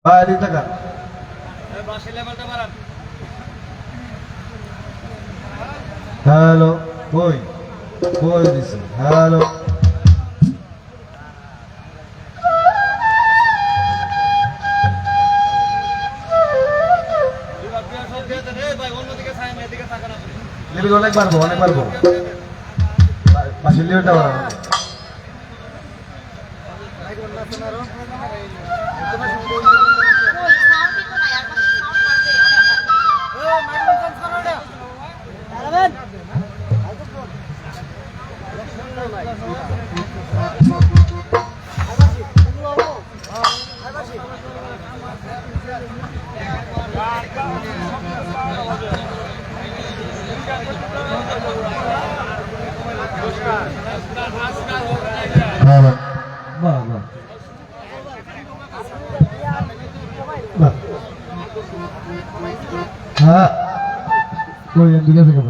বাইরে টাকা হ্যালো কই কই দিছে হ্যালো লেবি অনেক পারবো পাশে লিওটা হ্যাঁ কই দিকে থেকে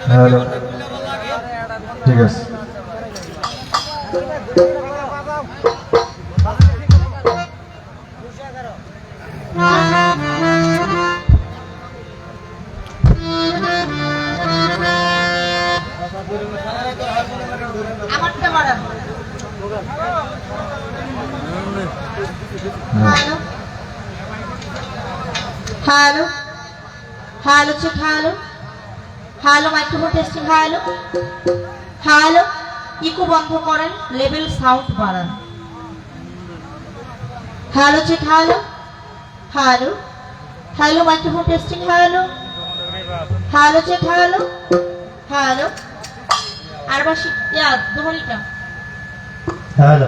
হ্যালো ঠিক আছে hello hello check hello hello microphone testing hello hello echo বন্ধ করেন লেভেল সাউন্ড বাড়ান hello check hello hello hello microphone testing hello hello check hello hello আর বাসি দোহরিটা হ্যালো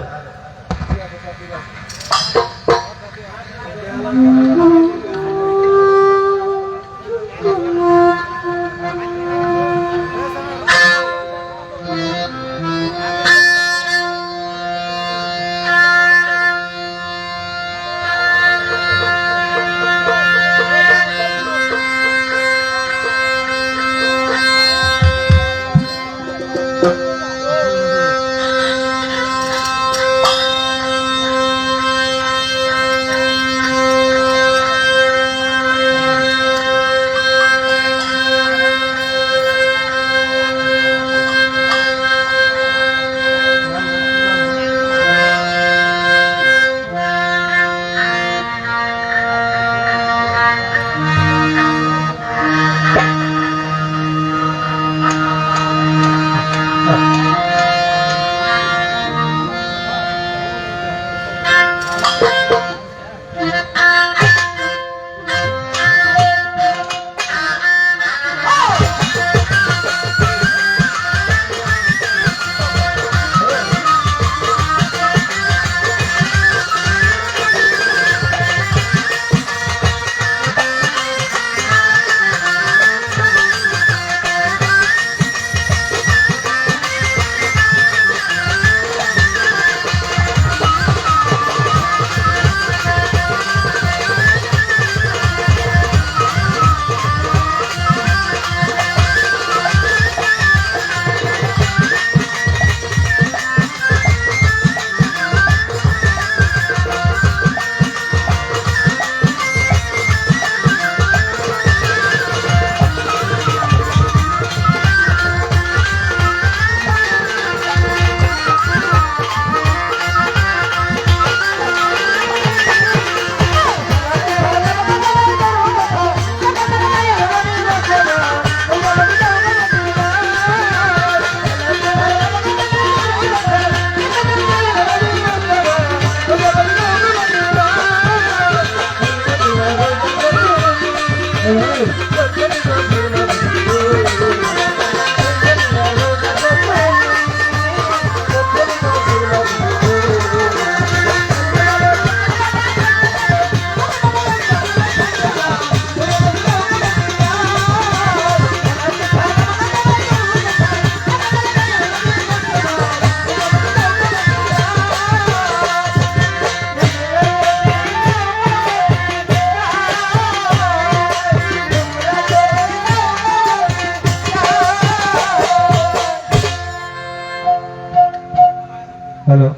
হ্যালো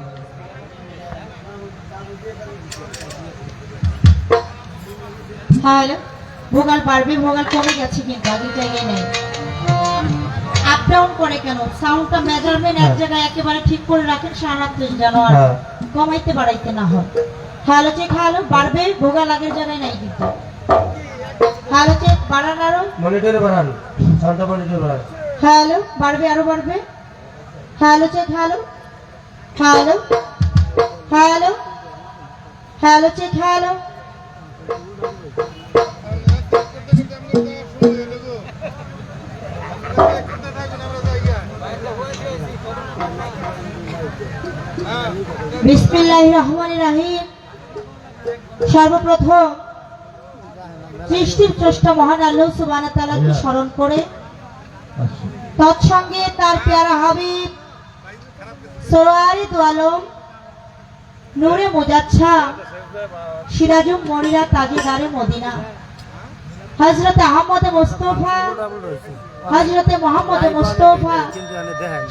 হ্যালো ভোগাল বাড়বে ভোগাল কমে গেছে কিন্তু আগের জায়গায় নেই আপ ডাউন করে কেন সাউন্ডটা মেজারমেন্ট এক জায়গায় একেবারে ঠিক করে রাখেন সারারাত্রি যেন আর হ্যাঁ। কমাইতে বাড়াইতে না হয় হ্যালো চেক হ্যালো বাড়বে ভোগাল আগের জায়গায় নাই কিন্তু হ্যালো চেক বাড়ান আরো মনিটরে বাড়ান সাউন্ডটা মনিটরে বাড়ান হ্যালো বাড়বে আরো বাড়বে hello check hello hello hello hello check hello বিসমিল্লাহির রহমানির রহিম সর্বপ্রথম সৃষ্টির স্রষ্টা মহান আল্লাহ সুবহানাহু ওয়া তাআলাকে স্মরণ করে আচ্ছা তৎসঙ্গে তার পেয়ারা হাবিব সোয়ারি দোয়ালম নূরে মুজাচ্ছা সিরাজুম মনিরা তাজেদারে মদিনা হযরতে আহমদ মুস্তাফা হযরতে মোহাম্মদ মুস্তাফা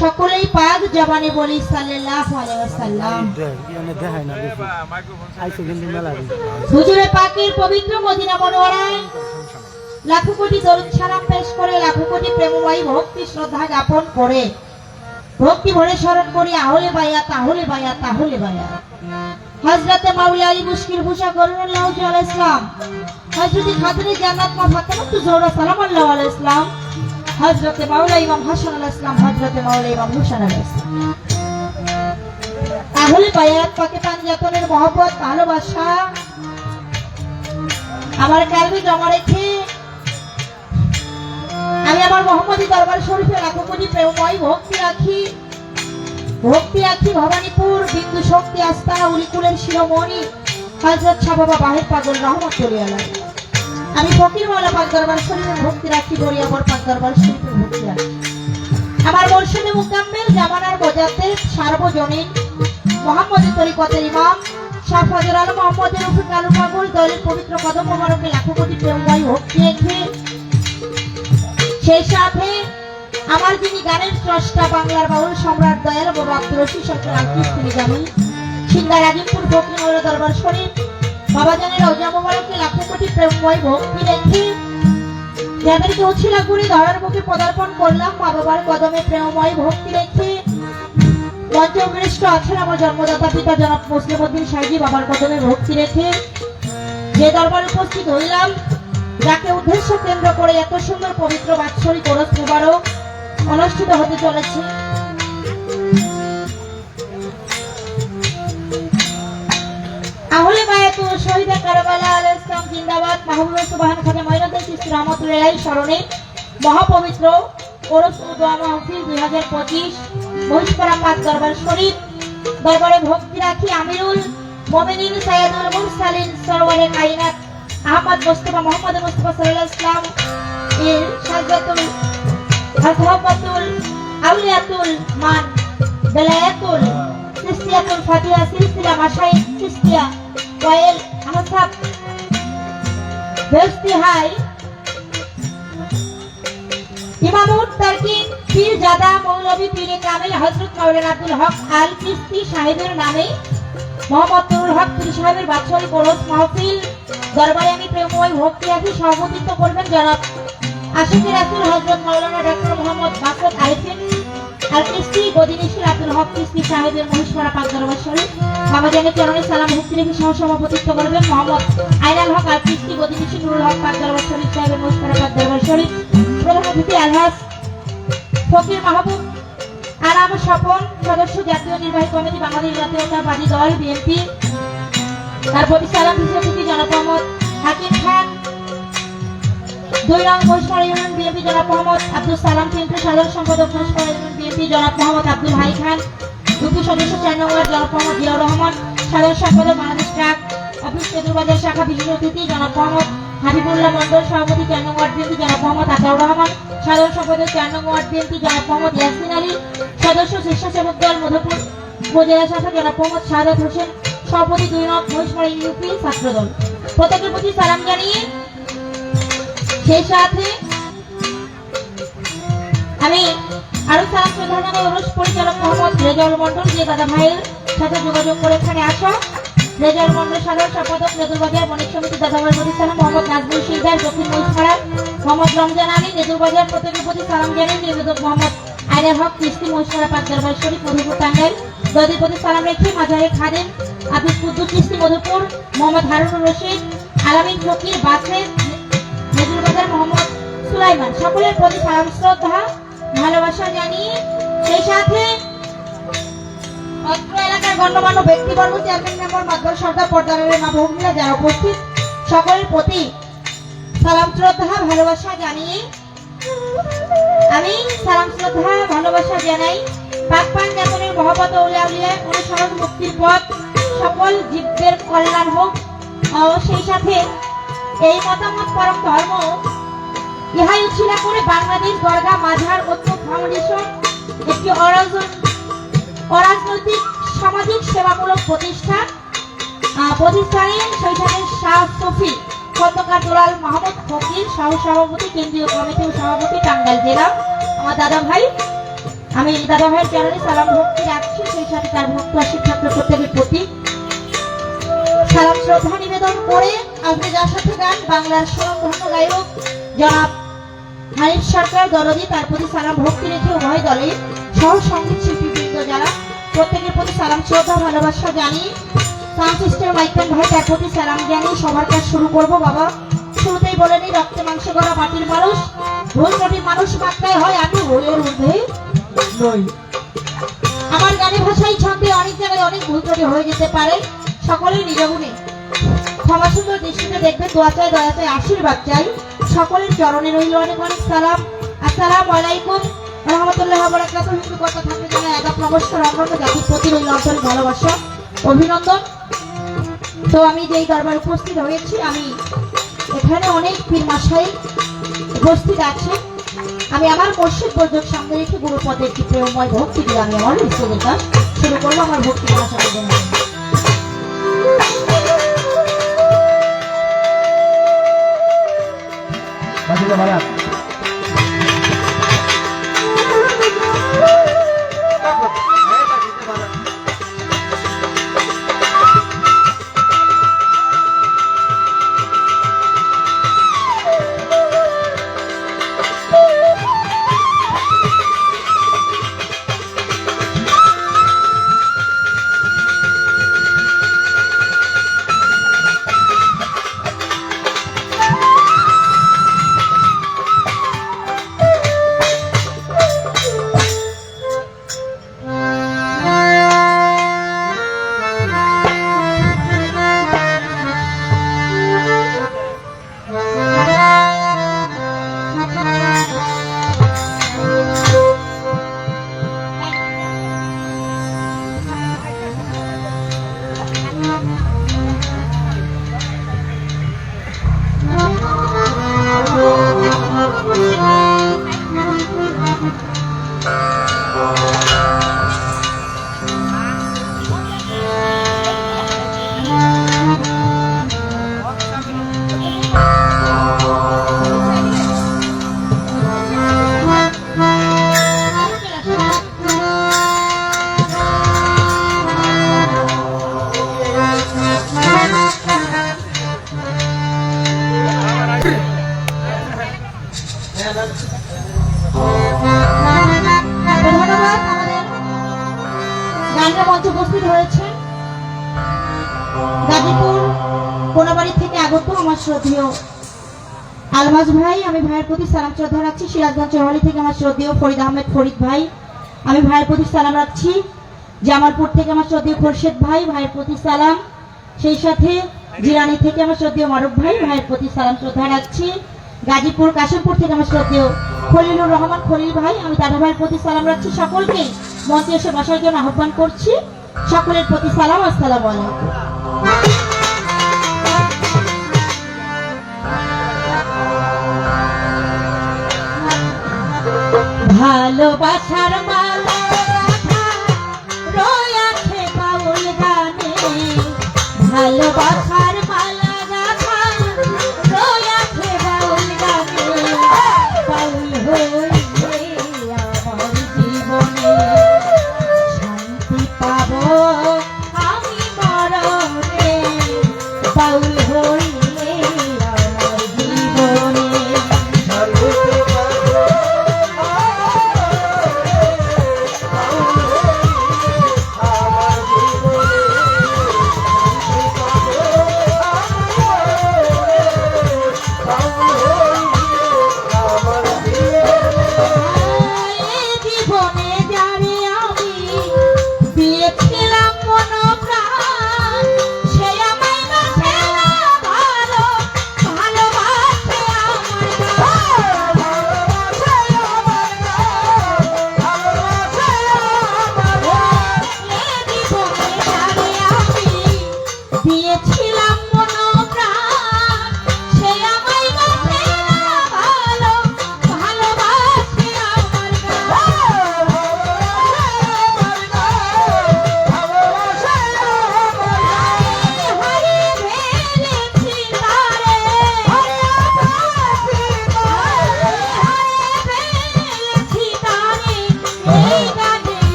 সকলেই পাক জবানে বলি সাল্লাল্লাহু আলাইহি ওয়াসাল্লাম হুজুরে পাকের পবিত্র মদিনা মনোয়ারায় লাখো কোটি দরুদ সালাম পেশ করে লাখো কোটি প্রেমময়ী ভক্তি শ্রদ্ধা জ্ঞাপন করে ভক্তি ভরে স্মরণ করি আহলে বায়াত আহলে বায়াত আহলে বায়াত হযরতে মাওলা আলী মুশকিল ভূষা করুণাল্লাহু আলাইহিস সালাম হযরতে খাতুনে জান্নাত মা ফাতেমাতু জোহরা সালামাল্লাহু আলাইহিস সালাম হযরতে মাওলা ইমাম হাসান আলাইহিস সালাম হযরতে মাওলা ইমাম হুসাইন আলাইহিস সালাম আহলে বায়াত পাকে পাঞ্জাতনের মহব্বত ভালোবাসা আমার কালবে জমা রেখে আমি আমার মোহাম্মদী দরবার শরীফে লাখো কোটি প্রেমময় ভক্তি রাখি ভবানীপুর বিন্দু শক্তি আস্তানা উলিকুলের শিরোমণি হযরত শাহ বাবা বাহের পাগল রহমতুল্লাহ আলাইহি আমি ফকির মাওলা পাক দরবার শরীফে ভক্তি রাখি গরিয়াবর পাক দরবার শরীফে ভক্তি রাখি আমার মুর্শিদে মুকাম্মেল জামানার মুজাদ্দিদ সার্বজনীন মোহাম্মদী তরিকতের ইমাম শাহ ফজল আলম মোহাম্মদের রফিক আলু পাগল দলের পবিত্র কদম মোবারকে লাখো কোটি প্রেমময় ভক্তি রেখে সেই সাথে আমার যিনি গানের স্রষ্টা বাংলার বাউল সম্রাট দয়াল বাবা আব্দুর রশিদ সরকার আলকিস্তি জানি সিঙ্গার আজিমপুর ফকির মাওলা দরবার শরীফ বাবা জানের রওজা মোবারকে লাখো কোটি প্রেমময় ভক্তি রেখে যাদেরকে উছিলা করে ধরার মুখে পদার্পণ করলাম মা বাবার কদমে প্রেমময় ভক্তি রেখে পঞ্চমৃষ্ট আছেন আমার জন্মদাতা পিতা জনাব মুসলিম উদ্দিন সাইজি বাবার কদমে ভক্তি রেখে যে দরবার উপস্থিত হইলাম যাকে উদ্দেশ্য কেন্দ্র করে এত সুন্দর পবিত্র বাৎসরিক ওরস মুবারক অনুষ্ঠিত হতে চলেছে আহলে বায়াত ও শহীদে কারবালা আলাইহিস সালাম জিন্দাবাদ মাহবুব সুবহান খাজা মঈনুদ্দিন চিশতি রাহমাতুল্লাহি আলাইহি স্মরণে মহাপবিত্র ওরস দোয়া মাহফিল 2025 মহিষপাড়া পাক দরবার শরীফ দরবারে ভক্তি রাখি আমিরুল মুমিনিন সাইয়্যিদুল মুরসালিন সরওয়ারে কায়নাত আহমদ মুস্তাফা মোহাম্মদ মুস্তাফা সাল্লাল্লাহু আলাইহি ওয়াসাল্লাম এর সাজ্জাতুল আযহাবাতুল আউলিয়াতুল মান বেলায়াতুল সিস্তিয়াতুল ফাতিহা সিলসিলা মাশাইখ সিস্তিয়া ওয়াইল আহসাব বেস্তিহাই ইমামুত তারকিন পীরজাদা মৌলভী পীরে কামিল হযরত মাওলানা আব্দুল হক আল চিশতি সাহেবের নামে মোহাম্মদ নুরুল হক পীর সাহেবের বাৎসরিক ওরস মাহফিল দরবারে আমি প্রেমময় ভক্তি রাখি সভাপতিত্ব করবেন জনাব আশিক রাসূল হযরত মাওলানা ডক্টর মোহাম্মদ মাসুদ আরিফিন আল চিশতি গদিনিশির আব্দুল হক চিশতি সাহেবের মহিষপাড়া পাক দরবার শরীফ বাবা জানের চরণে সালাম ভক্তি রেখে সহসভাপতিত্ব করবেন মোহাম্মদ আইনাল হক আল চিশতি গদিনিশি নুরুল হক পাক দরবার শরীফ সাহেবের মহিষপাড়া পাক দরবার শরীফ প্রধান অতিথি আলহাজ ফকির মাহবুব আরাম স্বপন সদস্য জাতীয় নির্বাহী কমিটি বাংলাদেশ জাতীয়তাবাদী দল বিএনপি তার প্রতি সালাম অতিথি জনাব মোহাম্মদ হাকিম খান 2 নং মহিষপাড়া ইউনিয়ন বিএনপি জনাব মোহাম্মদ আব্দুল সালাম কেন্দ্রীয় সাধারণ সম্পাদক মহিষপাড়া ইউনিয়ন বিএনপি জনাব মোহাম্মদ আব্দুল হাই খান দুটি সদস্য 4 নং ওয়ার্ড জনাব মোহাম্মদ জিয়াউর রহমান সাধারণ সম্পাদক বাংলাদেশ ট্রাক অফিস কেন্দ্রবাজার শাখা বিশেষ অতিথি জনাব মোহাম্মদ হাবিবুল্লাহ মন্ডল সভাপতি 4 নং ওয়ার্ড বিএনপি জনাব মোহাম্মদ আতাউর রহমান সাধারণ সম্পাদক 4 নং ওয়ার্ড বিএনপি জনাব মোহাম্মদ ইয়াসিন আলী সদস্য স্বেচ্ছাসেবক দল মধুপুর উপজেলা শাখা জনাব মোহাম্মদ শাহাদাত হোসেন সভাপতি 2 নং মহিষপাড়া ইউপি ছাত্র দল প্রত্যেকের প্রতি সালাম জানিয়ে সেই সাথে আমি আরো সালাম শ্রদ্ধা জানাই ওরস পরিচালক মোহাম্মদ রেজাউল মন্ডল, যে দাদা ভাইয়ের সাথে যোগাযোগ করে এখানে আসা। রেজাউল মন্ডল সাধারণ সম্পাদক নেদুরবাজার বণিক সমিতি, দাদা ভাইয়ের প্রতি সালাম। মোহাম্মদ নাজমুল শিকদার দক্ষিণ মহিষপাড়া, মোহাম্মদ রমজান আলী নেদুরবাজার প্রত্যেকের প্রতি সালাম জানাই। নিবেদক মোহাম্মদ আইনার হক কৃষ্টি মহিষপাড়া পাঁচ দরবার শরীফ মধুপুর টাঙ্গাইল, দদের প্রতি সালাম রেখে মাঝারে খাদেম আবিদ কুদ্দুস কৃষ্টি মধুপুর, মোহাম্মদ হারুনুর রশিদ আলামিন ফকির বাসের নেদুরবাজার, মোহাম্মদ সুলাইমান, সকলের প্রতি সালাম শ্রদ্ধা ভালোবাসা জানিয়ে সেই সাথে অত্র এলাকার গণ্যমান্য ব্যক্তিবর্গ, চেয়ারম্যান মেম্বার, মাতবর সর্দার, পর্দারের মা ভগ্নীরা যারা উপস্থিত, সকলের প্রতি সালাম শ্রদ্ধা ভালোবাসা জানিয়ে আমি সালাম শ্রদ্ধা ভালোবাসা জানাই। পাক পাঞ্জাতনের মহব্বত উলিয়া অনুসরণ মুক্তির পথ, সকল জীবদের কল্যাণ হোক। ও সেই সাথে এই মতামত পরম ধর্ম ইহাই উছিলা করে বাংলাদেশ দরগা মাঝার ঐক্য ফাউন্ডেশন একটি অরাজনৈতিক সামাজিক সেবামূলক প্রতিষ্ঠানে সেই সাথে শাহ সফি খন্দকার দুলাল মাহমুদ ফকির সহ সভাপতি, কেন্দ্রীয় কমিটির সভাপতি টাঙ্গাইল জেলা, আমার দাদা ভাই। আমি দাদা ভাইয়ের চরণে সালাম ভক্তি রাখছি, সেই সাথে তার ভক্ত শিক্ষার্থী প্রত্যেকের প্রতি সালাম শ্রদ্ধা নিবেদন করে আজকে যার সাথে গান বাংলার স্বনামধন্য গায়ক জনাব হানিফ সরকার দরদি, তার প্রতি সালাম ভক্তি রেখে উভয় দলে সহ সঙ্গীত শিল্পীবৃন্দ যারা প্রত্যেকের প্রতি সালাম শ্রদ্ধা ভালোবাসা জানিয়ে সাউন্ড সিস্টেম মাইকেন ভাই তার প্রতি সালাম জানিয়ে সবার কাজ শুরু করবো। বাবা শুরুতেই বলে নি, রক্তে মাংস করা মাটির মানুষ, ভুল ত্রুটি মানুষ মাত্রায় হয়, আমি ভুলের ঊর্ধ্বে নই। আমার গানের ভাষায় ছন্দে অনেক জায়গায় অনেক ভুল ত্রুটি হয়ে যেতে পারে, সকলেই নিজ গুণে ক্ষমা সুন্দর দৃষ্টিতে দেখবে, দোয়া চাই দয়া চাই আশীর্বাদ চাই। সকলের চরণে রইল অনেক অনেক সালাম। আসসালামু আলাইকুম রহমতুল্লাহ বারাকাতুহু। হিন্দু কথা থাকতে জানাই আদাব নমস্কার, অন্যান্য জাতির প্রতি রইল আন্তরিক ভালোবাসা অভিনন্দন। তো আমি যেই দরবার উপস্থিত হয়েছি, আমি এখানে অনেক পীর মাসাই উপস্থিত আছে। আমি আমার মসজিদ বৈঠক সামনে রেখে গুরুপদের একটি প্রেমময় ভক্তি দিয়ে আমি আমার উৎসবের কাজ শুরু করবো। আমার ভক্তি ভাষা জন্য উপস্থিত হয়েছে গাজীপুর কোনাবাড়ি থেকে আগত আমার শ্রদ্ধেয় আলমাজ ভাই, আমি ভাইয়ের প্রতি সালাম শ্রদ্ধা রাখছি। সিরাজগঞ্জ চৌহালি থেকে আমার শ্রদ্ধেয় ফরিদ আহমেদ ফরিদ ভাই, আমি ভাইয়ের প্রতি সালাম রাখছি। জামালপুর থেকে আমার শ্রদ্ধেয় খোরশেদ ভাই, ভাইয়ের প্রতি সালাম। সেই সাথে জিরানি থেকে আমার শ্রদ্ধেয় মারুফ ভাই, ভাইয়ের প্রতি সালাম শ্রদ্ধা রাখছি। গাজীপুর কাশিমপুর থেকে আমার শ্রদ্ধেয় খলিলুর রহমান খলিল ভাই, আমি দাদা ভাইয়ের প্রতি সালাম রাখছি। সকলকে মঞ্চে এসে বসার জন্য আহ্বান করছি। সকলের প্রতি সালাম, আসসালামু আলাইকুম। ভালোবাসার মালা রয়েছে বাউল গানে, ভালোবাসার মালা গাথা রয়েছে বাউল গানে, বাউল হইলে আমার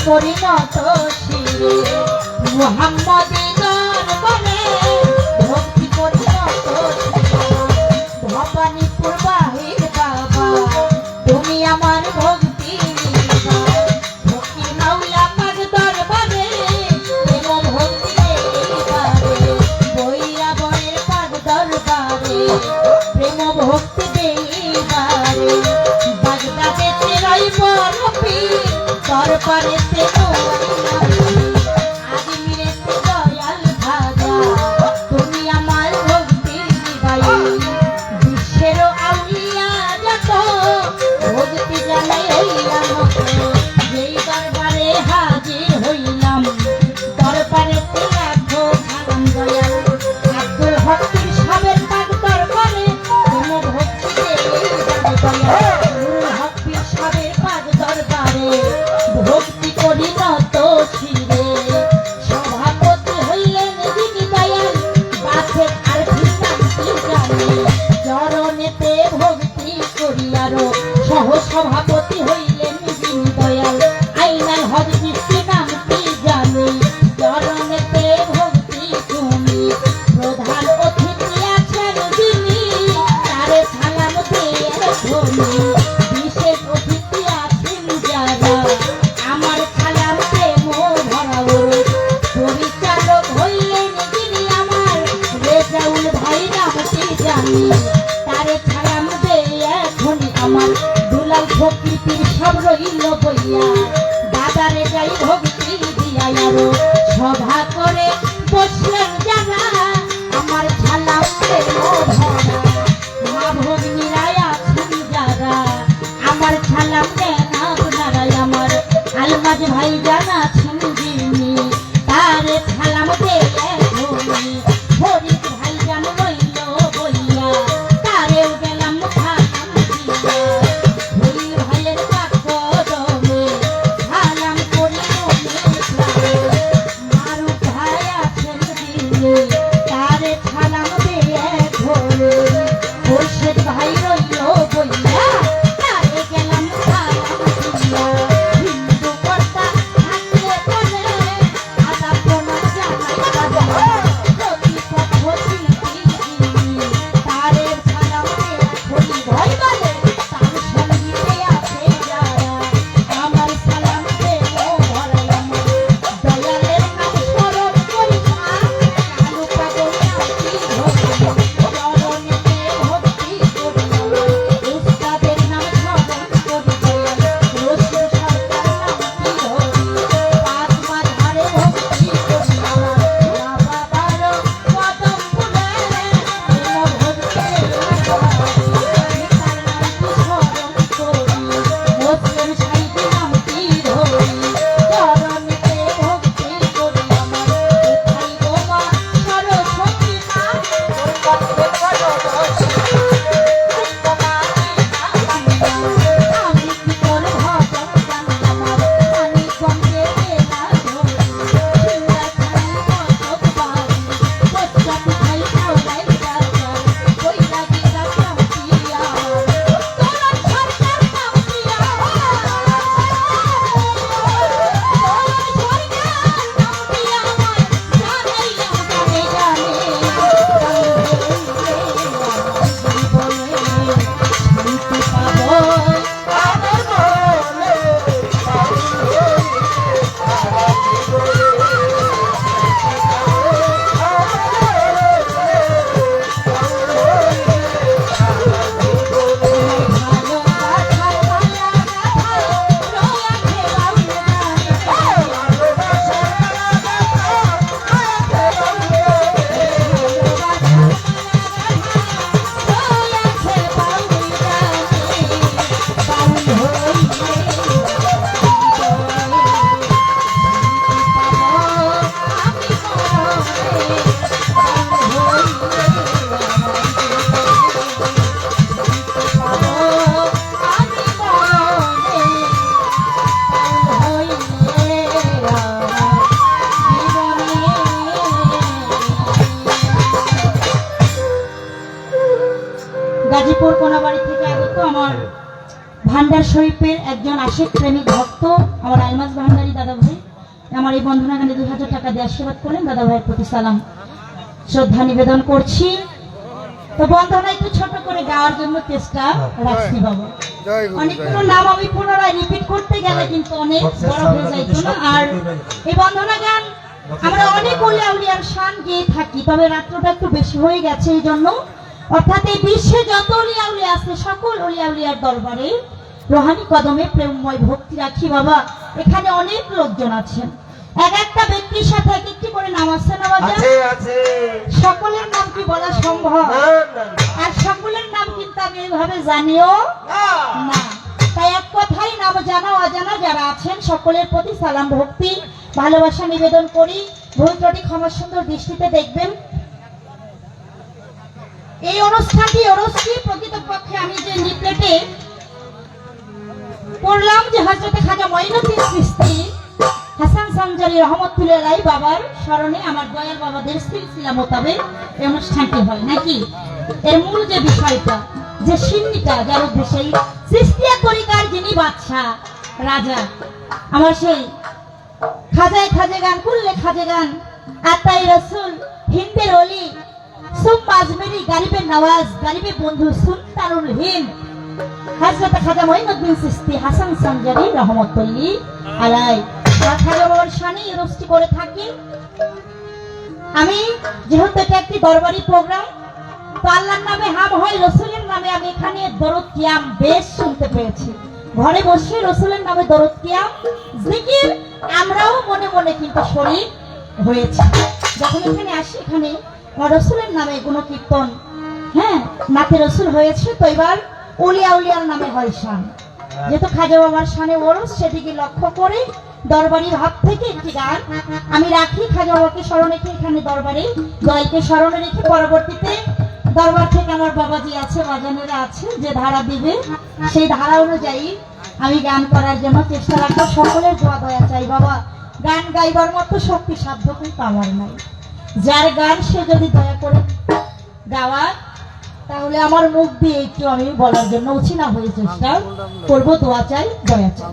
পরিণত শিরে মুহাম্মদী দরবারে ভক্তি পরিণত ভবানীপুর বাহির বাবা তুমি আমার ভক্তি ভক্তি মাওলা পাক দরবারে প্রেম ভক্তি দেইবারে বইরা বয়ের পাক দরবারে প্রেম ভক্তি দেইবারে বাগদাদেতে রইব রবি দরবারে আজমিরেতে দয়াল ভাজা তুমি আমার ভক্তি দিবাই বিশ্বের আউলিয়া যত ভক্তি জানাই হইলাম যেই দরবারে হাজির হইলাম দরবারেতে রাখো খালাম দয়াল আব্দুল হকের সাবের পাক দরবারে তুমি ভক্তি দেই দয়াল হকের সাবের পাক দরবারে ভক্তি পরিণত শিরে সভাপতি হইলেন যিনি দয়াল বাছের আর ভিন্নান্তি জানে চরণেতে ভক্তি করিয়ারো সহ সভাপতি হইলেন যিনি দয়াল আইনাল হজ চিশতি নামটি জানে চরণেতে ভক্তি তুমি প্রধান অতিথি আছেন যিনি তারে সালাম দিয়ে ধনি বিশেষ অতিথি আছেন যারা আমার খালাম প্রেম ভরাও পরিচালক হইলেন যিনি আমার রেজাউল ভাই নামটি জানি তারে সালাম দে এখনই আমার দুলাল ফকির পীর সব রইল বইয়া দাদারে যাই ভক্তি দিয়া আরো সভা করে বসলেন যারা আমার সালাম প্রেম ভরা মা ভগ্নীরা আছেন যারা আমার সালাম দেন আপনারাই আমার আলমাজ ভাই জানা আছেন যিনি তারে সালাম দে এখনই ফরিদ ভাই জান রইল বইয়া তারেও গেলাম সালাম দিয়া ভুল ভাইয়ের পাকদমে সালাম করি মনে মারুফ ভাই আছেন যিনি তারে সালাম দে এখনই মুর্শিদ ভাই রইল বইয়া তারে গেলাম সালাম দিয়া হিন্দু কর্তা থাকলে বলে আদা প্রণাম জানাই বাবা প্রতি পদ্ধতি তারে সালাম দে এখনই ভয় বলে তার সঙ্গীতে আছে যারা আমার সালাম দে ভরাই আমার দয়ালের নাম স্মরণ করি মা কালু পাগল নামটি ধরে চরণেতে গাজীপুর কোনাবাড়ি থেকে আগত আমার ভান্ডার শরীফের একজন আশিক প্রেমিক ভক্ত আমার আলমাজ ভান্ডারী দাদা ভাই আমার এই বন্ধনা গানে 2000 টাকা দিয়ে আশীর্বাদ করলেন। দাদা ভাইয়ের প্রতি সালাম শ্রদ্ধা নিবেদন করছি। তো বন্ধনা একটু ছোট করে গাওয়ার জন্য চেষ্টা রাখছি বাবা। অনেকগুলো নাম আমি পুনরায় রিপিট করতে গেলে কিন্তু অনেক বড় হয়ে যাইতো না। আর এই বন্ধনা গান আমরা অনেক ওলিয়া উলিয়ার শান গেয়ে থাকি, তবে রাত্রটা একটু বেশি হয়ে গেছে এই জন্য, অর্থাৎ এই বিশ্বে যত ওলিয়া উলিয়া আছে সকল ওলিয়া উলিয়ার দরবারে রোহানি কদমে প্রেমময় ভক্তি রাখি বাবা। এখানে অনেক লোকজন আছেন, এক একটা ব্যক্তির সাথে এক একটি করে নাম আছে না বাবা? সকলের নাম কি বলা সম্ভব? আর সকলের নাম কিন্তু আমি এইভাবে জানিও না। তাই এক কথাই নাম জানা অজানা যারা আছেন সকলের প্রতি সালাম ভক্তি ভালোবাসা নিবেদন করি। ভুল ত্রুটি ক্ষমা সুন্দর দৃষ্টিতে দেখবেন। এই অনুষ্ঠানটি প্রকৃতপক্ষে আমি যে লিফলেটে পড়লাম যে হযরতে খাজা মঈনুদ্দিন চিশতি হাসান সানজারি রহমতুল্লাহ আলাইহি বাবার স্মরণে আমার দয়াল বাবাদের সিলসিলা মোতাবেক এই অনুষ্ঠানটি হয় নাকি। এর মূল যে বিষয়টা যে সিন্নিটা যার উদ্দেশ্যে চিশতিয়া তরিকার যিনি বাদশাহ রাজা আমার সেই খাজায় খাজে গান করলে খাজে গান আতাই রসুল হিন্দের অলি সুম্মা আজমেরি গরিবের নওয়াজ গরিবের বন্ধু সুলতানুল হিন্দ হযরত খাজা মঈনুদ্দিন চিশতি হাসান সানজারি রহমতুল্লাহি আলাইহি খাজা বাবার শানে রুষ্টি করে থাকি। আমি যেহেতু এটা একটি দরবারি প্রোগ্রাম, তো আল্লাহর নামে হাম হয় রসুলের নামে আমি এখানে দরুদ কিয়াম বেশ শুনতে পেয়েছি। ঘরে বসে রসুলের নামে দরুদ কিয়াম জিকির আমরাও মনে মনে কিন্তু শরীক হয়েছি। যখন এখানে আসি এখানে রসুলের নামে গুণকীর্তন নাতে রসুল হয়েছে, তো এবার উলিয়া উলিয়ার নামে হয় শান। যেহেতু খাজা বাবার শানে ওরস সেদিকে লক্ষ্য করে দরবারি ভাব থেকে একটি গান আমি রাখি। খাজা বাবাকে স্মরণ রেখে এখানে দরবারে দলকে স্মরণে রেখে পরবর্তীতে দরবার থেকে আমার বাবাজি আছে বাজানেরা আছে যে ধারা দিবে সেই ধারা অনুযায়ী আমি গান করার জন্য চেষ্টা রাখবো। সকলের দোয়া দয়া চাই বাবা। গান গাইবার মতো শক্তি সাধ্য কিন্তু আমার নাই। যার গান সে যদি দয়া করে গাওয়ার তাহলে আমার মুখ দিয়ে একটু আমি বলার জন্য উচিনা হয়ে চেষ্টা করবো। দোয়া চাই দয়া চাই।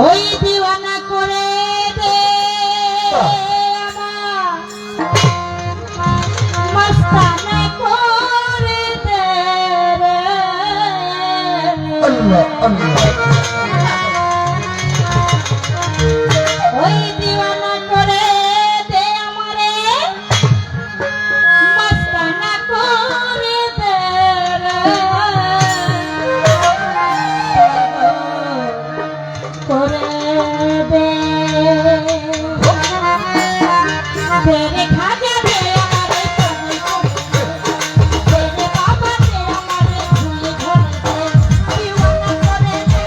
ওই দিওয়ানা করে দে আমার মস্তানা করে দে রে আল্লাহ আল্লাহ ওই দিওয়ানা করে দে আমারে মস্তানা করে দে রে করে দে তেরে খাজা দে আমারে তেরে বাবা দে আমারে ভুল ঘর দে দিওয়ানা করে দে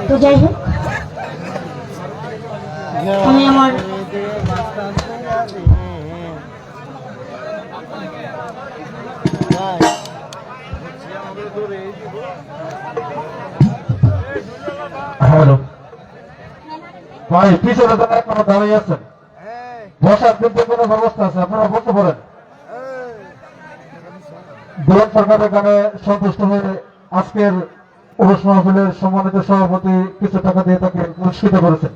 তো যাই হোক, আমি আমার হ্যালো ভাই, পিছনে তো এখনো দাঁড়িয়ে আছেন, বসার কিন্তু কোনো ব্যবস্থা আছে, আপনারা বসতে পারেন। দোলন সরকার এখানে সন্তুষ্ট হয়ে আজকের উরুস মাহফিলের সম্মানিত সভাপতি কিছু টাকা দিয়ে তাকে পুরস্কৃত করেছেন।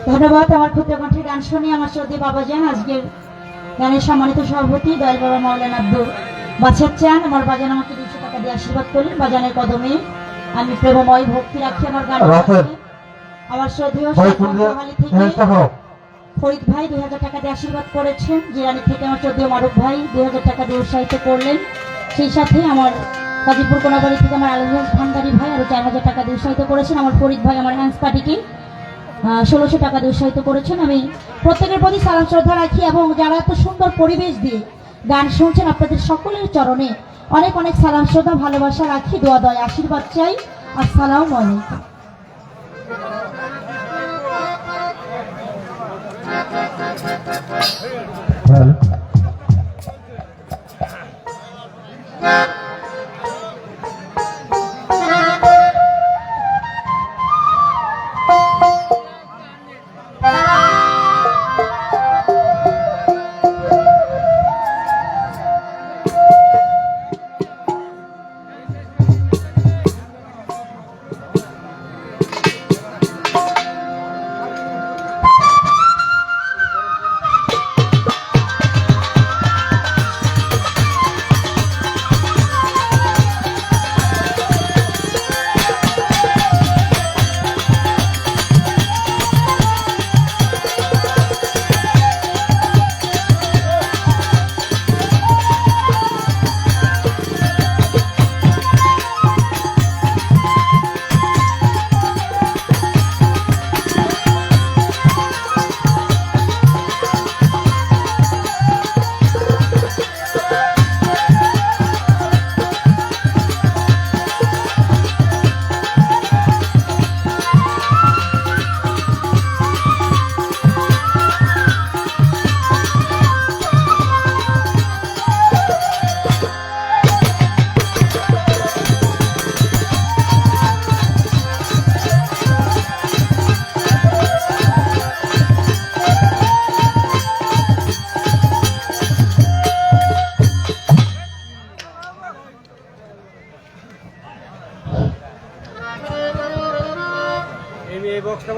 ধন্যবাদ। আমার ক্ষুদ্র কণ্ঠে গান শুনি আমার শ্রদ্ধেয় বাবাজান, আজকের গানের সম্মানিত সভাপতি দয়াল বাবা মাওলানা আব্দুল বাছার চান। আমার বাজান আমাকে 200 টাকা দিয়ে আশীর্বাদ করলেন। বাজানের কদমে আমি প্রেমময় ভক্তি রাখি আমার গান। আমার শ্রদ্ধেয় সাতমাহালি থেকে ফরিদ ভাই 2000 টাকা দিয়ে আশীর্বাদ করেছেন। জিরানি থেকে আমার শ্রদ্ধেয় মারুফ ভাই 2000 টাকা দিয়ে উৎসাহিত করলেন। সেই সাথে আমার গাজীপুর কোনাবাড়ি থেকে আমার আলহাজ ভান্ডারি ভাই আরো 4000 টাকা দিয়ে উৎসাহিত করেছেন। আমার ফরিদ ভাই আমার হ্যান্স পার্টিকে 1600 টাকা দিয়ে উৎসাহিত করেছেন। আমি প্রত্যেকের প্রতি সালাম শ্রদ্ধা রাখি এবং যারা এত সুন্দর পরিবেশ দিয়ে গান শুনছেন আপনাদের সকলের চরণে অনেক অনেক সালাম শ্রদ্ধা ভালোবাসা রাখি, দোয়া দয় আশীর্বাদ চাই। আসসালামু আলাইকুম।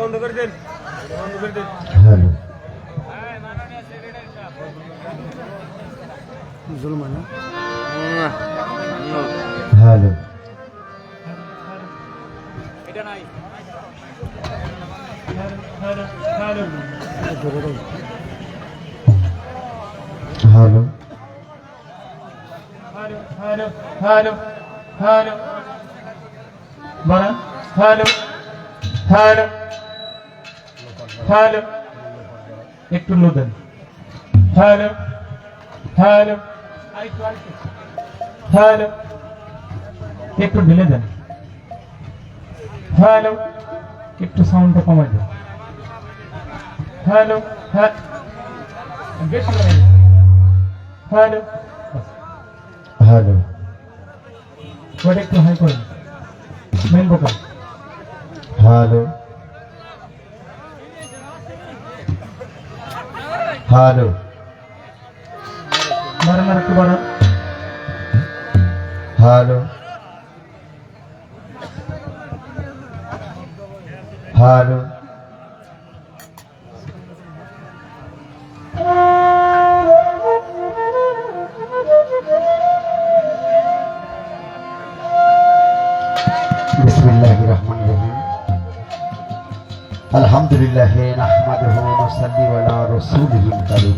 বন্ধ করে দেন, বন্ধ করে দেন। হ্যালো হ্যালো এটা নাই। Hello hello hello hello hello hello hello বলা হ্যালো হ্যালো হ্যালো একটু লো দেন। হ্যালো হ্যালো হ্যালো একটু ঢিলে দেন। হ্যালো একটু সাউন্ডটা কমাই দেন। হ্যালো হ্যাঁ বেশি হ্যালো হ্যালো ওটা একটু হাই করেন, মেন ভোকাল। হ্যালো হ্যালো বাড়ান আর একটু বাড়ান। হ্যালো হ্যালো বিসমিল্লাহির রহমানির রহিম। আলহামদুলিল্লাহ নাহমাদুহু ওয়া নুসাল্লি আলা রাসূলিহিল কারীম।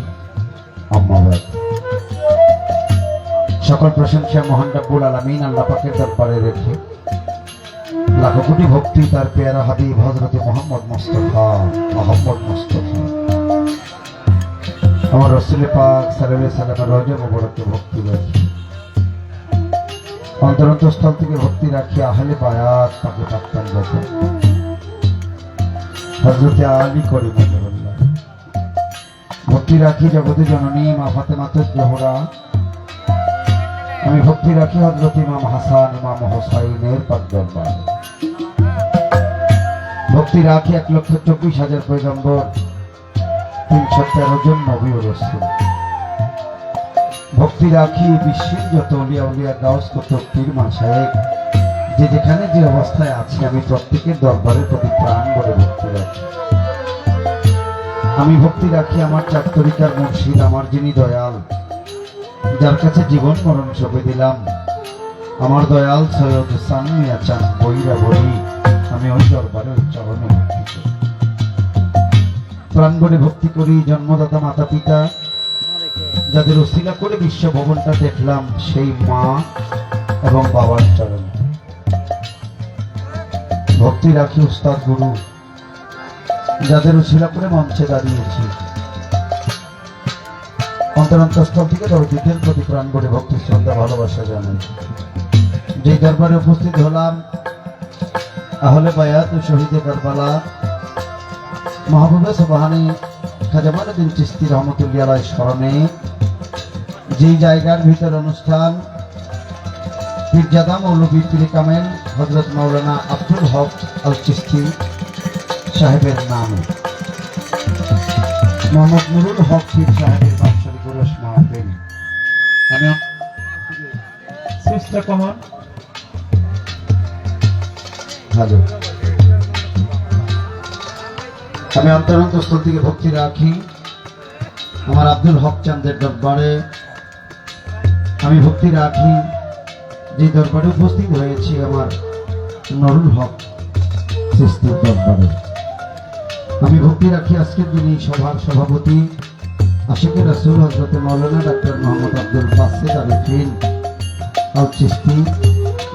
আম্মা বাদ। সকল প্রশংসা মহান রব্বুল আলামিন আল্লাহ পাকের দরবারে রেখে লাখো কোটি ভক্তি তার পেয়ারা হাবিব হযরতে মুহাম্মদ মুস্তাফা আমার রাসূল পাক সাল্লাল্লাহু আলাইহি সাল্লামের রওজা মুবারকে ভক্তি রাখি, অন্তরস্থল থেকে ভক্তি রাখি আহলে বায়াত তাকে পাক্তান যাতে হযরতে আলী করিমুল্লাহ ভক্তি রাখি জগতে জননী মা ফাতেমাতুজ জোহরা। আমি ভক্তি রাখি হযরত ইমাম হাসান ইমাম হুসাইনের পাক দরবার। ভক্তি রাখি 1,24,000 পয়গম্বর, 313 জন নবী ও রাসূল। ভক্তি রাখি বিশ্বের যত আউলিয়া উলিয়া গাউস কুতুব পীর মাশায়েখ যে যেখানে যে অবস্থায় আছে, আমি প্রত্যেকের দরবারের প্রতি প্রাণ ভরে ভক্তি রাখি। আমি ভক্তি রাখি আমার চার তরিকার মুর্শিদ, আমার যিনি দয়াল, যার কাছে জীবন মরণ সঁপে দিলাম, আমার দয়াল সৈয়দ হুসাইন মিয়া চাঁদ বইরা বই। আমি ওই দরবারে ওই চরণে ভক্তি করি, প্রাণ ভরে ভক্তি করি। জন্মদাতা মাতা পিতা যাদের উসিলা করে বিশ্ব ভবনটা দেখলাম, সেই মা এবং বাবার চরণ ভক্তি রাখি। উস্তাদ গুরু যাদের উসিলা করে মঞ্চে দাঁড়িয়েছি, অন্তরন্তস্থল থেকে দর্শকদের প্রতি প্রাণ ভরে ভক্তি শ্রদ্ধা ভালোবাসা জানাই। যে দরবারে উপস্থিত হলাম, আহলে বায়াত ও শহীদে কারবালা মাহবুবে সুবহানী খাজা মাইনুদ্দিন চিশতি রহমতুল্লাহ আলাইহি স্মরণে, যেই জায়গার ভিতর অনুষ্ঠান পীরজাদা মৌলভী পীর কামেল হযরত মাওলানা আব্দুল হক আল চিশতি সাহেবের নামে মোহাম্মদ নুরুল হক পীর সাহেবের বাৎসরিক উরস মাহফিল। আমি চেষ্টা কমান হ্যালো আমি অন্তরন্তস্থল থেকে ভক্তি রাখি আমার আব্দুল হক চাঁদের দরবারে। আমি ভক্তি রাখি যে দরবারে উপস্থিত হয়েছি আমার নুরুল হক চিশতির দরবারে। আমি ভক্তি রাখি আজকের যিনি সভার সভাপতি আশিকে রাসূল হযরত মাওলানা ডাক্তার মোহাম্মদ আব্দুল বাসেত আরিফিন আল চিশতি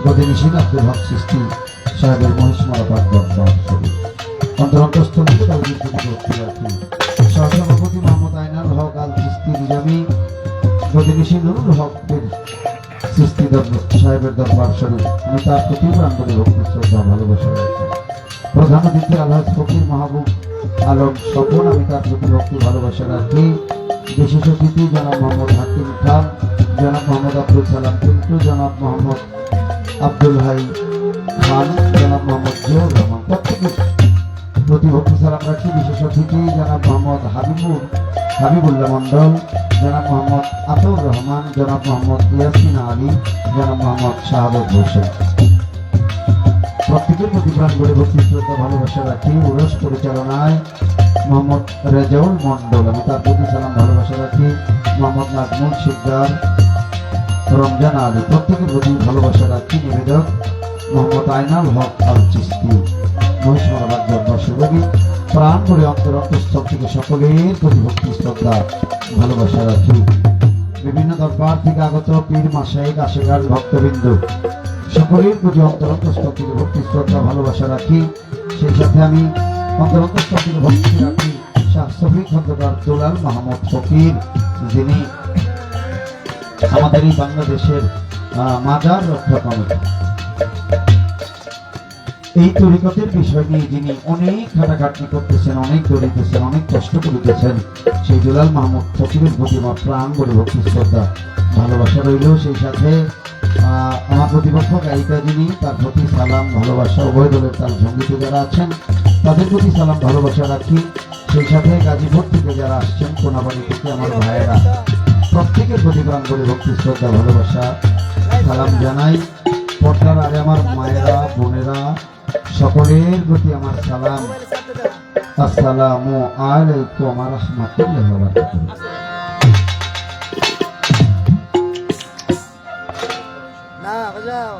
গদিনিশিন আব্দুল হক চিশতি সাহেবের মহিষমালা পাক দরবার শরীফ। অন্তরন্তস্থল থেকে ভক্তি রাখি সহসভাপতি মোহাম্মদ আইনাল হক আল চিশতি নিজামী গদিনিশিন নুরুল হক পীর চিশতি সাহেবের দরবার শরীফ। আমি তার প্রতি প্রাণ ভরে ভক্তি শ্রদ্ধা ভালোবাসা রাখি। প্রধান অতিথি আলহাজ ফকির মাহবুব আলম স্বপন, আমি তার প্রতি ভক্তি ভালোবাসা রাখি। বিশেষ অতিথি জনাব মোহাম্মদ হাকিম খান, জনাব মোহাম্মদ আব্দুল সালাম পিন্টু, জনাব মোহাম্মদ আব্দুল হাই খান, জনাব মোহাম্মদ জিয়াউর রহমান, প্রত্যেকের প্রতি ভক্তি সালাম রাখি। বিশেষ অতিথি জনাব মোহাম্মদ হাবিবুল্লাহ মন্ডল, জনাব মোহাম্মদ আতউর রহমান, জনাব মোহাম্মদ ইয়াসিন আলী, জনাব মোহাম্মদ শাহাদত হোসেন, প্রত্যেকের প্রতি প্রাণ ভরে ভক্তি শ্রদ্ধা ভালোবাসা রাখি। উরস পরিচালনায় মোহাম্মদ রেজাউল মন্ডল, আমি তার প্রতি সালাম ভালোবাসা রাখি। মোহাম্মদ নাজমুল শিকদার, রমজান আলী, প্রত্যেকের প্রতি ভালোবাসা রাখি। নিবেদক মোহাম্মদ আইনাল হক আল চিশতি মহিষমালাবাদ দরবার সুযোগী। প্রাণ ভরে অন্তরস্থল থেকে সকলের প্রতি ভক্তি শ্রদ্ধা ভালোবাসা রাখি। বিভিন্ন দরবার থেকে আগত পীর মাশায়েখ আশেকান ভক্তবৃন্দ সকলের প্রতি অন্তরন্তস্থল থেকে ভক্তি শ্রদ্ধা ভালোবাসা রাখি। সেই সাথে আমি অন্তরন্তস্থল থেকে ভক্তি রাখি শাহ শফিক খন্দকার দুলাল মাহমুদ ফকির, যিনি আমাদের এই বাংলাদেশের মাজার রক্ষা কমিটি, এই তরিকতের বিষয় নিয়ে যিনি অনেক খাটাখাটনি করতেছেন, অনেক দৌড়িতেছেন, অনেক কষ্ট করিতেছেন, সেই দুলাল মাহমুদ ফকিরের প্রতি আমার প্রাণ ভরে ভক্তি শ্রদ্ধা ভালোবাসা রইল। সেই সাথে আমার প্রতিপক্ষ গায়িকা যিনি, তার প্রতি সালাম ভালোবাসা। উভয় দলের তার সঙ্গীতে যারা আছেন তাদের প্রতি সালাম ভালোবাসা রাখি। সেই সাথে গাজীপুর থেকে যারা আসছেন, কোনাবাড়ি থেকে আমার ভাইয়েরা, প্রত্যেকের প্রতি প্রাণ ভরে ভক্তি শ্রদ্ধা ভালোবাসা সালাম জানাই। পর্দার আরে আমার মায়েরা বোনেরা সকলের প্রতি আমার সালাম, আসসালামু আলাইকুম ওয়া রাহমাতুল্লাহি ওয়া বারাকাতুহু। না বাজাও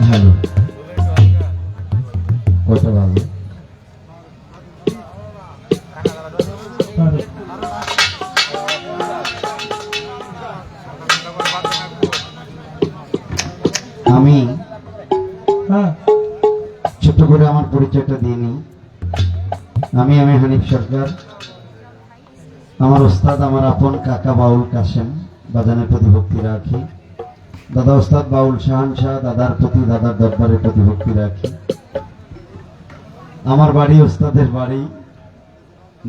হ্যালো, কয়টা বাজে? পারো। আমি হ্যাঁ ছোট্ট করে আমার পরিচয়টা দিয়ে নিই। আমি হানিফ সরকার। আমার ওস্তাদ, আমার আপন কাকা বাউল কাশেম বাজানের প্রতি ভক্তি রাখি। দাদা ওস্তাদ বাউল শাহান শাহ, দাদার প্রতি দাদার দরবারের প্রতি ভক্তি রাখি। আমার বাড়ি ওস্তাদের বাড়ি,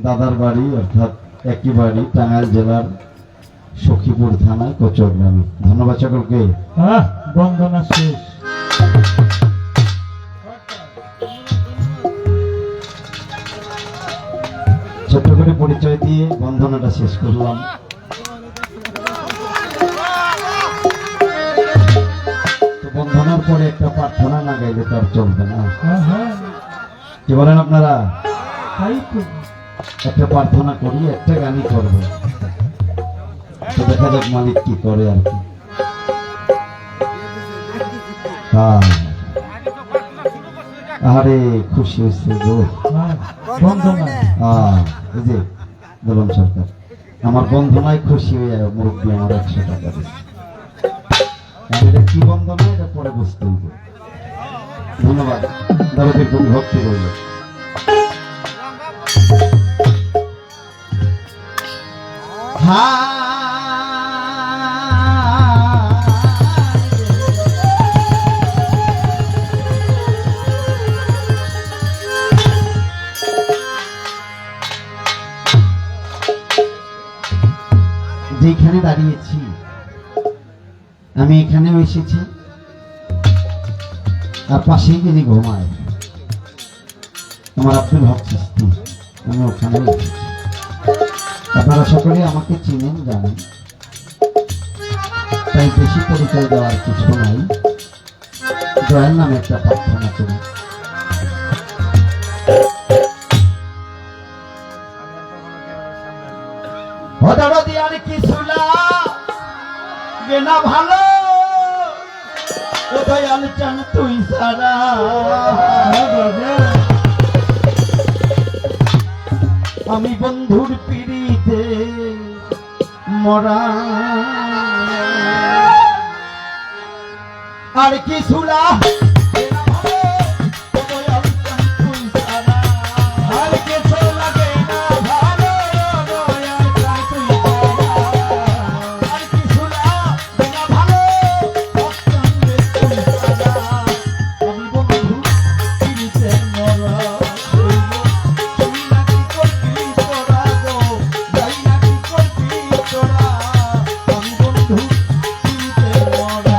দাদার বাড়ি, অর্থাৎ একই বাড়ি, টাঙ্গাইল জেলার সখীপুর থানায় কোচর গ্রামে। ধন্যবাদ সকলকে। হ্যাঁ বন্দনা শেষ। ছোট্ট করে পরিচয় দিয়ে বন্ধনাটা শেষ করলাম। তো বন্ধনার পরে একটা প্রার্থনা না গাইলে তার চলবে না। হ্যাঁ হ্যাঁ কি বলেন আপনারা? তাই তো। একটা প্রার্থনা করি, একটা গানই করবো, তো দেখা যাক মালিক কি করে আর কি। হ্যাঁ, আরে খুশি হয়েছে গো। হ্যাঁ বন্দনা। এই যে বলুন সরকার, আমার বন্ধনায় খুশি হয়ে মুরব্বী আমার 100 টাকা দিচ্ছে। এটা কি বন্ধনা, এটা পরে বুঝতে হবে। ধন্যবাদ, দরদের প্রতি ভক্তি রইল। যেখানে দাঁড়িয়েছি আমি, এখানেও এসেছি, আর পাশেই যিনি ঘুমায় আমার আব্দুল হক চিস্তি, আমি ওখানেও এসেছি। আপনারা সকলে আমাকে চিনেন, জানেন, তাই বেশি পরিচয় দেওয়ার কিছু নাই। দয়াল নামে একটা প্রার্থনা করি। হদরদি আর কিছু লাগে না ভালো, ও দয়াল চান তুই সারা। আমি বন্ধুর পিড়িতে মরা, আর কিছু লাগে না ভালো, ও দয়াল চান তুই সারা। আর কিছু লাগে না ভালো, ও দয়াল চান তুই সারা। আর কিছু লাগে না ভালো, ও চাঁদের তুই সারা। আমি বন্ধুর পিড়িতে মরা, তুই নাকি করবি তোরা গো, যাই নাকি করবি তোরা। আমি বন্ধুর পিড়িতে মরা।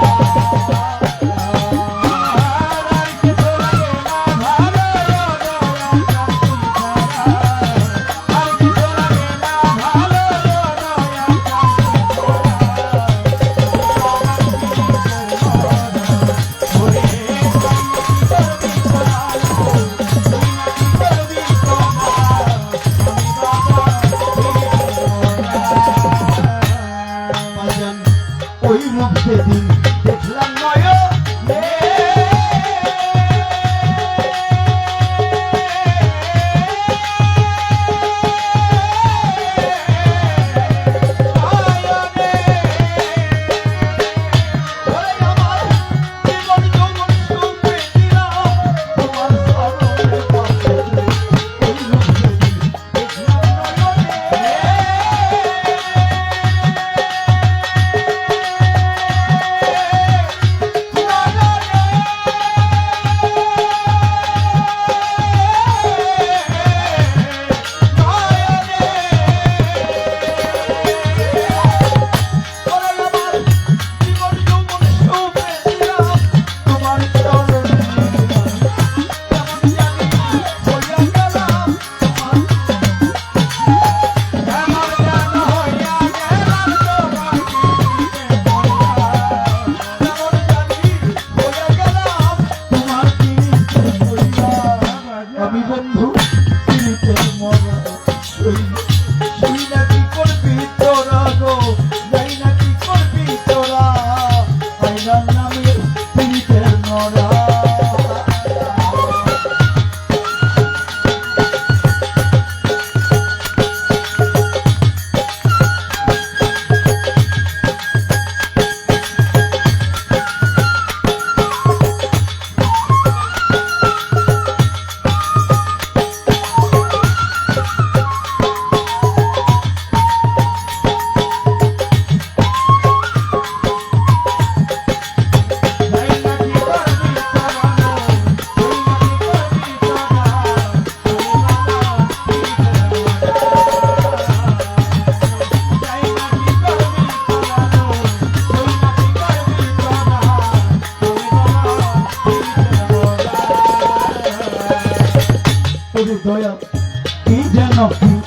কি যেন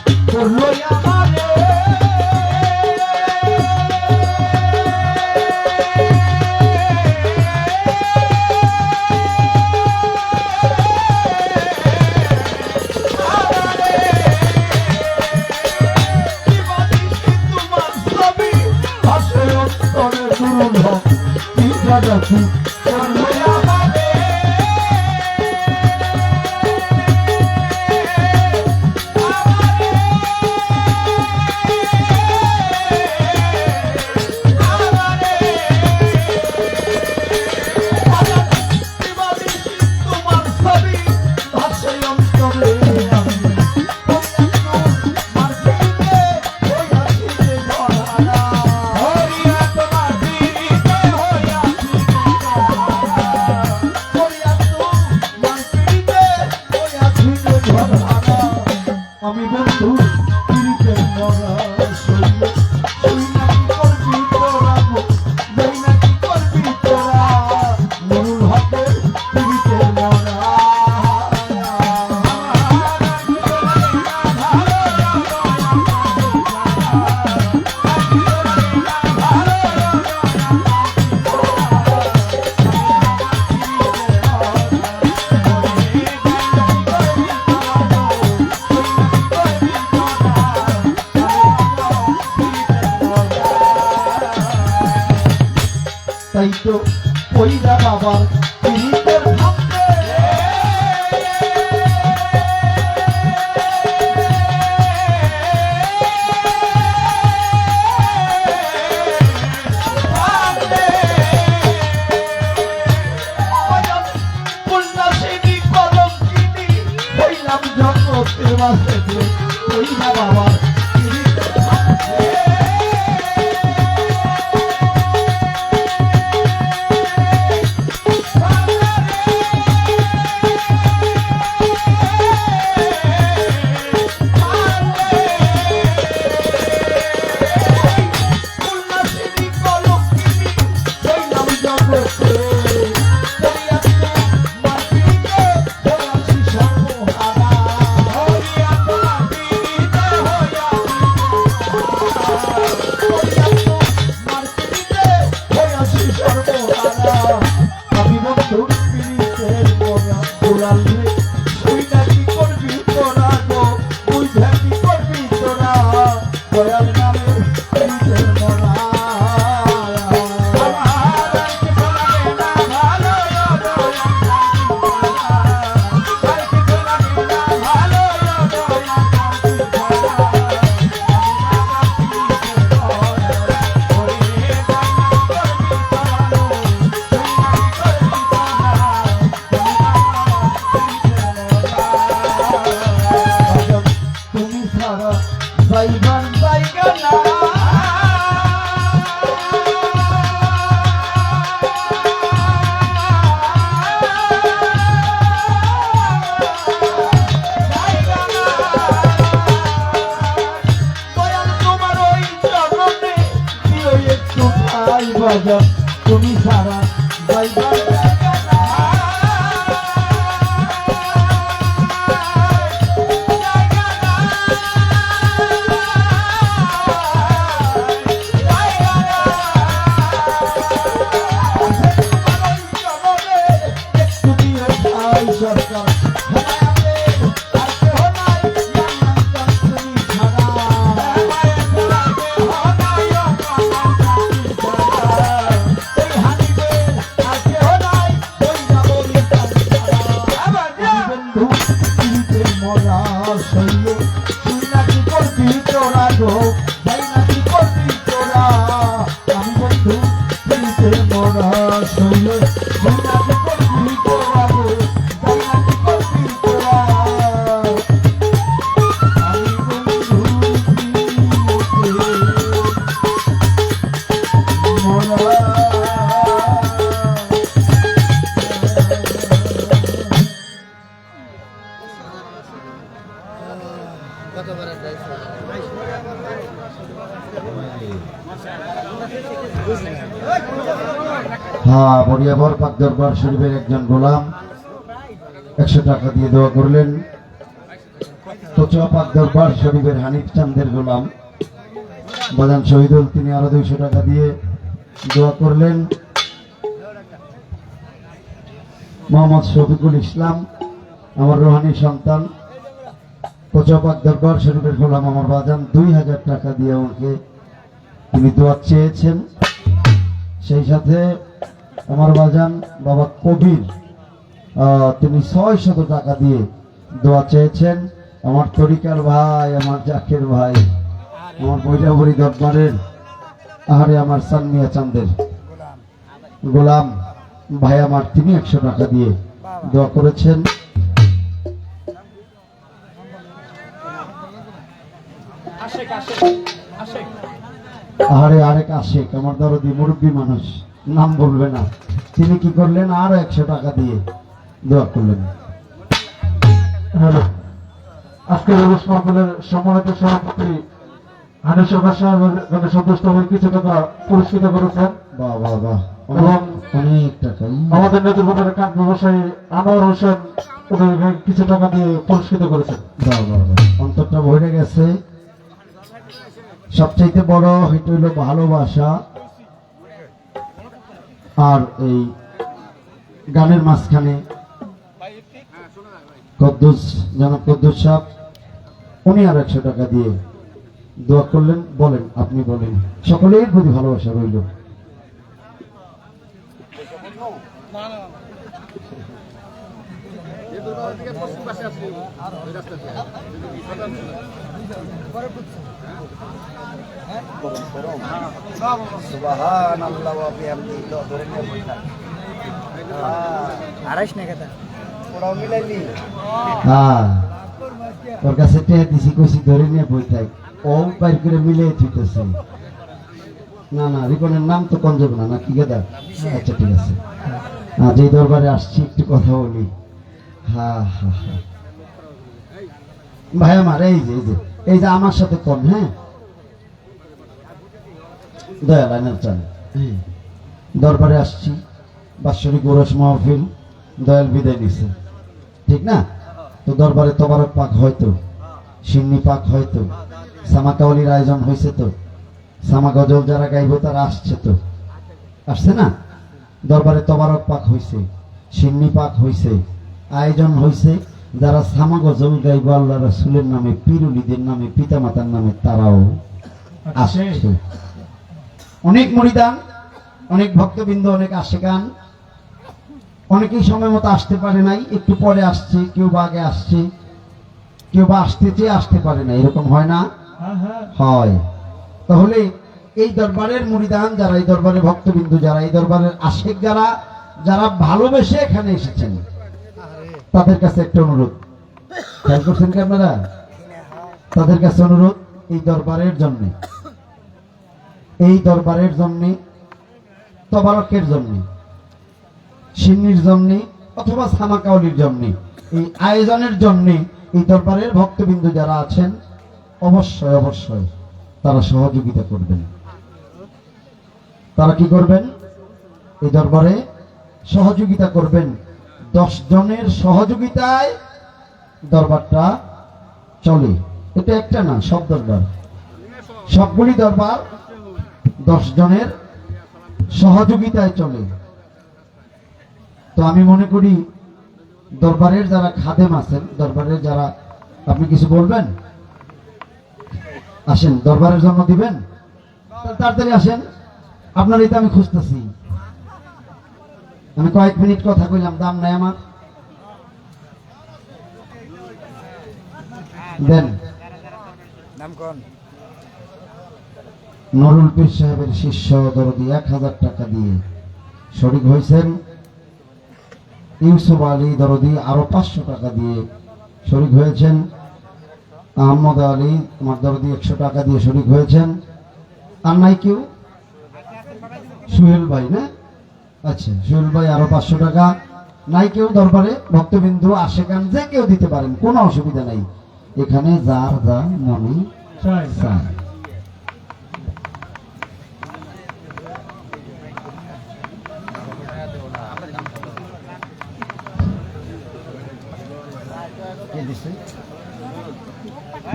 কি করলো আমারে কি করলো আমারে আমি বন্ধু পিরিতের মরা সইয়ে তুই নাকি করবি তোরা গো তুই নাকি করবি তোরা নুরুল হকের পিরিতের মরা তাই তো পয়দা বাবার পিরিতের ভাবতে কন্যাশ্রী কলম কিনি হইলাম জগতের মাঝে পয়দা বাবার পিরিতের ভাবতে বাইগান বাইগানা তোমার ওই চরণে দিও একটু ঠাই বাজান তুমি সারা বাইগান সরকার हाँ बरियाबर पाक दरबार शरीफेर एकजन गोलाम 100 टाका दिए दোয়া করলেন। তোচোয়াপাক দরবার শরীফের হানিফ চান্দের গোলাম বাজান শহীদুল, তিনি আরো 200 টাকা দিয়ে দোয়া করলেন। মোহাম্মদ শফিকুল ইসলাম, আমার রোহানি সন্তান, তোচোয়াপাক দরবার শরীফের গোলাম আমার বাজান 2000 টাকা দিয়ে আমাকে তিনি দোয়া চেয়েছেন। সেই সাথে আমার বাজান বাবা কবির, তিনি 600 টাকা দিয়ে দোয়া চেয়েছেন। আমার তরিকার ভাই, আমার জাকের ভাই, আমার বৈরাবরী দরবারের আহারে আমার সানমিয়া চান্দের গোলাম ভাই আমার, তিনি 100 টাকা দিয়ে দোয়া করেছেন। আহারে আরেক আশেক, আমার দরদি মুরব্বী মানুষ, নাম বলবে না, তিনি কি করলেন, আরো 100 টাকা দিয়ে দোয়া করলেন। হ্যালো, আজকের রোজ মাহফিলের সম্মানিত সভাপতি হানিফ সাহেবের সন্তুষ্ট হয়ে কিছু টাকা পুরস্কৃত করেছেন। বাহ বাহ বাহ, এবং অনেক টাকা। আমাদের নেতৃত্বের কাঠ ব্যবসায়ী আনোয়ার হোসেন ওদেরকে কিছু টাকা দিয়ে পুরস্কৃত করেছেন। বাহ বাহ বাহ, অন্তরটা ভরে গেছে। সবচাইতে বড় এটা হইল ভালোবাসা। আর এই গানের মাঝখানে কদ্দুস, জনাব কদ্দুস সাহেব, উনি আর 100 টাকা দিয়ে দোয়া করলেন। বলেন, আপনি বলেন, সকলের প্রতি ভালোবাসা রইল। সুবহানাল্লাহ ওয়া বিহামদিহি ধরে নিয়ে বসা। আড়াইশ না কথা ওরাও মিলাইলি। হ্যাঁ, তোর কাছে টেয়া দিছি, কইছি ধরে নিয়ে বই থাক, ও বাইর করে মিলে থুইতেছে। না না, রিপনের নাম তো কম যাবে না, না কি গেদা? আচ্ছা ঠিক আছে। যে দরবারে আসছি একটু কথা বলি। হ্যাঁ হ্যাঁ হ্যাঁ ভাই আমার, এই যে আমার সাথে কম, হ্যাঁ দয়াল আইনার চান, হ্যাঁ দরবারে আসছি, বাৎসরিক ওরস মাহফিল, দয়াল বিদায় নিছে, ঠিক না? তো দরবারে তবারক পাক হয়তো, সিন্নি পাক হয়তো, সামা কাওয়ালির আয়োজন হয়েছে, তো সামা গজল যারা গাইব তারা আসছে, তো আসছে না? দরবারে তবারক পাক হয়েছে, সিন্নি পাক হয়েছে, আয়োজন হয়েছে। যারা সামা গজল গাইব আল্লাহ রাসূলের নামে, পীরুলিদের নামে, পিতামাতার নামে, তারাও আসছে। অনেক মুরিদান, অনেক ভক্তবৃন্দ, অনেক আশিকান, অনেকেই সময় মতো আসতে পারে নাই, একটু পরে আসছে, কেউ বা আগে আসছে, কেউ বা আসতে চেয়ে আসতে পারে না, এরকম হয় না? হয়। তাহলে এই দরবারের মুরিদান যারা, এই দরবারের ভক্তবিন্দু যারা, এই দরবারের আশিক যারা, যারা ভালোবেসে এখানে এসেছেন, তাদের কাছে একটা অনুরোধ, খেয়াল করছেন কি আপনারা? তাদের কাছে অনুরোধ, এই দরবারের জন্য, এই দরবারের জন্য, তবারকের জন্য, সিন্নির জন্য, অথবা সামাকাউলির জন্য, এই আয়োজনের জন্য এই দরবারের ভক্তবিন্দু যারা আছেন, অবশ্যই অবশ্যই তারা সহযোগিতা করবেন। তারা কি করবেন? এই দরবারে সহযোগিতা করবেন। 10 জনের সহযোগিতায় দরবারটা চলে। এটা একটা না, সব দরবার, সবগুলি দরবার 10 জনের সহযোগিতায় চলে। তো আমি মনে করি দরবারের যারা খাদেম আছেন, দরবারের যারা, আপনি কিছু বলবেন? আসেন, দরবারের জন্য দিবেন, তাড়াতাড়ি আসেন। আপনার এটা আমি খুঁজতেছি, আমি কয়েক মিনিট কথা কইলাম, দাম নাই আমার, দেন। নাম কোন? নুরুল পীর সাহেবের শিষ্য দরদি 1000 টাকা দিয়ে শরীক হয়েছেন। ইউসুফ আলী দরদি আরো 500 টাকা দিয়ে শরীক হয়েছেন। আহমদ আলী আমার দরদি 100 টাকা দিয়ে শরীক হয়েছেন। আর নাই কেউ? সুহেল ভাই না? আচ্ছা, সুহেল ভাই আরো 500 টাকা। নাই কেউ? দরবারে ভক্তবিন্দু আশেকান যে কেউ দিতে পারেন, কোনো অসুবিধা নাই, এখানে যার যা মনে চায়।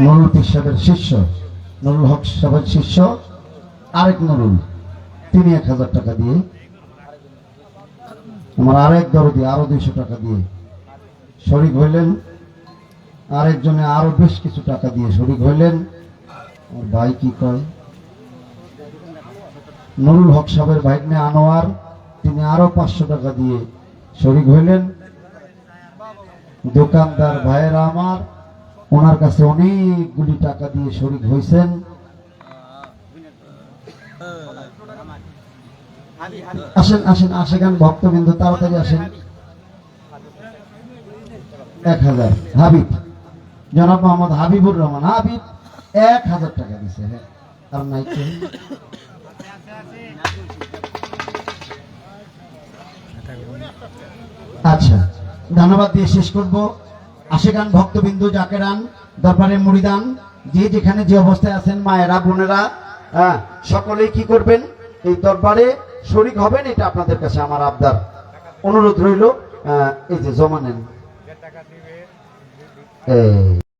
নুরুল পীর সাহেবের শিষ্য, নুরুল হক সাহেবের শিষ্য আরেক নুরুল, তিনি 1000 টাকা দিয়ে, আমার আরেক দরদি আরো 200 টাকা দিয়ে শরিক হইলেন, আরেকজনে আরো বেশ কিছু টাকা দিয়ে শরিক হইলেন। আমার ভাই কি কয়, নুরুল হক সাহেবের ভাইগনে আনোয়ার, তিনি আরো 500 টাকা দিয়ে শরিক হইলেন। দোকানদার ভাইয়েরা আমার, ওনার কাছে অনেকগুলি টাকা দিয়ে শরিক হয়েছেন। আসেন আসেন আশেখান ভক্তবৃন্দ, তাড়াতাড়ি আসেন। 1000 হাবিব, জনাব মোহাম্মদ হাবিবুর রহমান হাবিব 1000 টাকা দিছে। হ্যাঁ, আর নাই কেউ? আচ্ছা, ধন্যবাদ দিয়ে শেষ করব। আশেখান ভক্তবিন্দু, জাকেরান, দরবারে মুরিদান, যে যেখানে যে অবস্থায় আছেন, মায়েরা বোনেরা, হ্যাঁ, সকলেই কি করবেন, এই দরবারে শরীক হবেন, এটা আপনাদের কাছে আমার আবদার, অনুরোধ রইল। এই যে জমা নেন।